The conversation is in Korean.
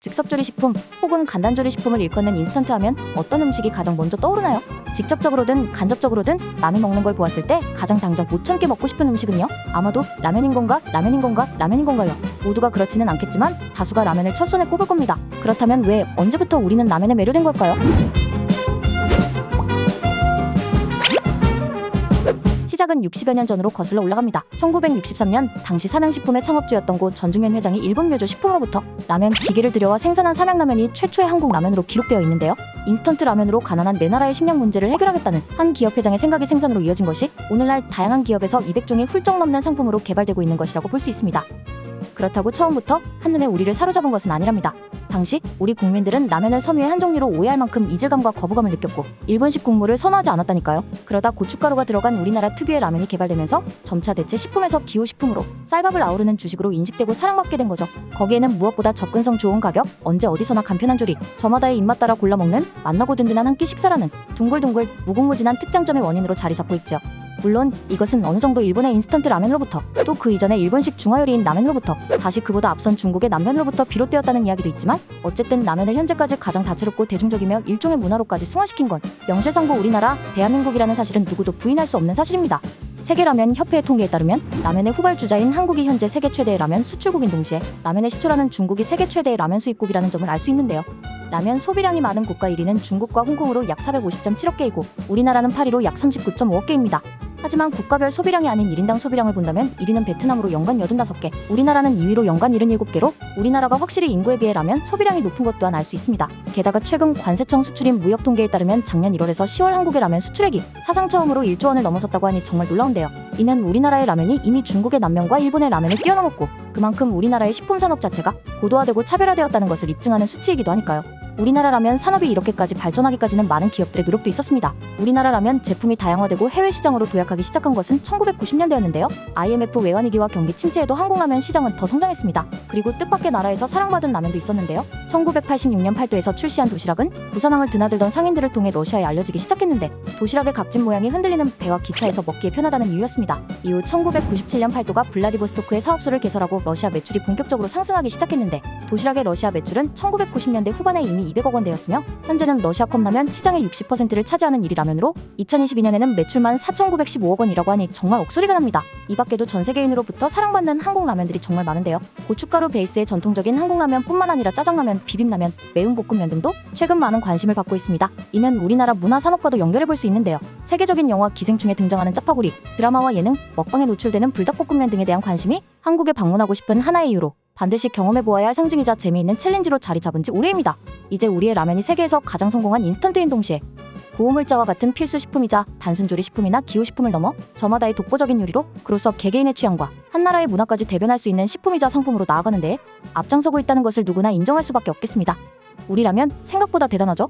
즉석조리식품 혹은 간단조리식품을 일컫는 인스턴트 하면 어떤 음식이 가장 먼저 떠오르나요? 직접적으로든 간접적으로든 남이 먹는 걸 보았을 때 가장 당장 못 참게 먹고 싶은 음식은요? 아마도 라면인 건가? 라면인 건가? 라면인 건가요? 모두가 그렇지는 않겠지만 다수가 라면을 첫손에 꼽을 겁니다. 그렇다면 왜 언제부터 우리는 라면에 매료된 걸까요? 시작은 60여 년 전으로 거슬러 올라갑니다. 1963년 당시 삼양식품의 창업주였던 고 전중현 회장이 일본 묘조 식품으로부터 라면 기계를 들여와 생산한 삼양라면이 최초의 한국 라면으로 기록되어 있는데요. 인스턴트 라면으로 가난한 내 나라의 식량 문제를 해결하겠다는 한 기업 회장의 생각이 생산으로 이어진 것이 오늘날 다양한 기업에서 200종이 훌쩍 넘는 상품으로 개발되고 있는 것이라고 볼 수 있습니다. 그렇다고 처음부터 한눈에 우리를 사로잡은 것은 아니랍니다. 당시 우리 국민들은 라면을 섬유의 한 종류로 오해할 만큼 이질감과 거부감을 느꼈고 일본식 국물을 선호하지 않았다니까요. 그러다 고춧가루가 들어간 우리나라 특유의 라면이 개발되면서 점차 대체 식품에서 기호식품으로 쌀밥을 아우르는 주식으로 인식되고 사랑받게 된 거죠. 거기에는 무엇보다 접근성 좋은 가격, 언제 어디서나 간편한 조리, 저마다의 입맛 따라 골라 먹는 맛나고 든든한 한 끼 식사라는 둥글둥글 무궁무진한 특장점의 원인으로 자리 잡고 있죠. 물론 이것은 어느 정도 일본의 인스턴트 라면으로부터 또 그 이전의 일본식 중화요리인 라면으로부터 다시 그보다 앞선 중국의 남면으로부터 비롯되었다는 이야기도 있지만 어쨌든 라면을 현재까지 가장 다채롭고 대중적이며 일종의 문화로까지 승화시킨 건 명실상부 우리나라 대한민국이라는 사실은 누구도 부인할 수 없는 사실입니다. 세계라면협회의 통계에 따르면 라면의 후발주자인 한국이 현재 세계 최대의 라면 수출국인 동시에 라면의 시초라는 중국이 세계 최대의 라면 수입국이라는 점을 알 수 있는데요. 라면 소비량이 많은 국가 1위는 중국과 홍콩으로 약 450.7억 개이고 우리나라는 8위로 약 39.5억 개입니다. 하지만 국가별 소비량이 아닌 1인당 소비량을 본다면 1위는 베트남으로 연간 85개, 우리나라는 2위로 연간 77개로 우리나라가 확실히 인구에 비해 라면 소비량이 높은 것 또한 알 수 있습니다. 게다가 최근 관세청 수출입 무역 통계에 따르면 작년 1월에서 10월 한국의 라면 수출액이 사상 처음으로 1조 원을 넘어섰다고 하니 정말 놀라운데요. 이는 우리나라의 라면이 이미 중국의 남면과 일본의 라면을 뛰어넘었고 그만큼 우리나라의 식품 산업 자체가 고도화되고 차별화되었다는 것을 입증하는 수치이기도 하니까요. 우리나라 라면 산업이 이렇게까지 발전하기까지는 많은 기업들의 노력도 있었습니다. 우리나라 라면 제품이 다양화되고 해외 시장으로 도약하기 시작한 것은 1990년대였는데요. IMF 외환위기와 경기 침체에도 한국 라면 시장은 더 성장했습니다. 그리고 뜻밖의 나라에서 사랑받은 라면도 있었는데요. 1986년 팔도에서 출시한 도시락은 부산항을 드나들던 상인들을 통해 러시아에 알려지기 시작했는데 도시락의 값진 모양이 흔들리는 배와 기차에서 먹기에 편하다는 이유였습니다. 이후 1997년 팔도가 블라디보스토크에 사업소를 개설하고 러시아 매출이 본격적으로 상승하기 시작했는데 도시락의 러시아 매출은 1990년대 후반에 이미 200억 원대였으며 현재는 러시아 컵라면 시장의 60%를 차지하는 1위 라면으로 2022년에는 매출만 4,915억 원이라고 하니 정말 억소리가 납니다. 이 밖에도 전 세계인으로부터 사랑받는 한국 라면들이 정말 많은데요. 고춧가루 베이스의 전통적인 한국 라면뿐만 아니라 짜장라면, 비빔라면, 매운 볶음면 등도 최근 많은 관심을 받고 있습니다. 이는 우리나라 문화 산업과도 연결해 볼 수 있는데요. 세계적인 영화 기생충에 등장하는 짜파구리, 드라마와 예능, 먹방에 노출되는 불닭볶음면 등에 대한 관심이 한국에 방문하고 싶은 하나의 이유로 반드시 경험해보아야 할 상징이자 재미있는 챌린지로 자리 잡은 지 오래입니다. 이제 우리의 라면이 세계에서 가장 성공한 인스턴트인 동시에 구호물자와 같은 필수 식품이자 단순 조리 식품이나 기호 식품을 넘어 저마다의 독보적인 요리로 그로써 개개인의 취향과 한 나라의 문화까지 대변할 수 있는 식품이자 상품으로 나아가는 데에 앞장서고 있다는 것을 누구나 인정할 수밖에 없겠습니다. 우리 라면 생각보다 대단하죠?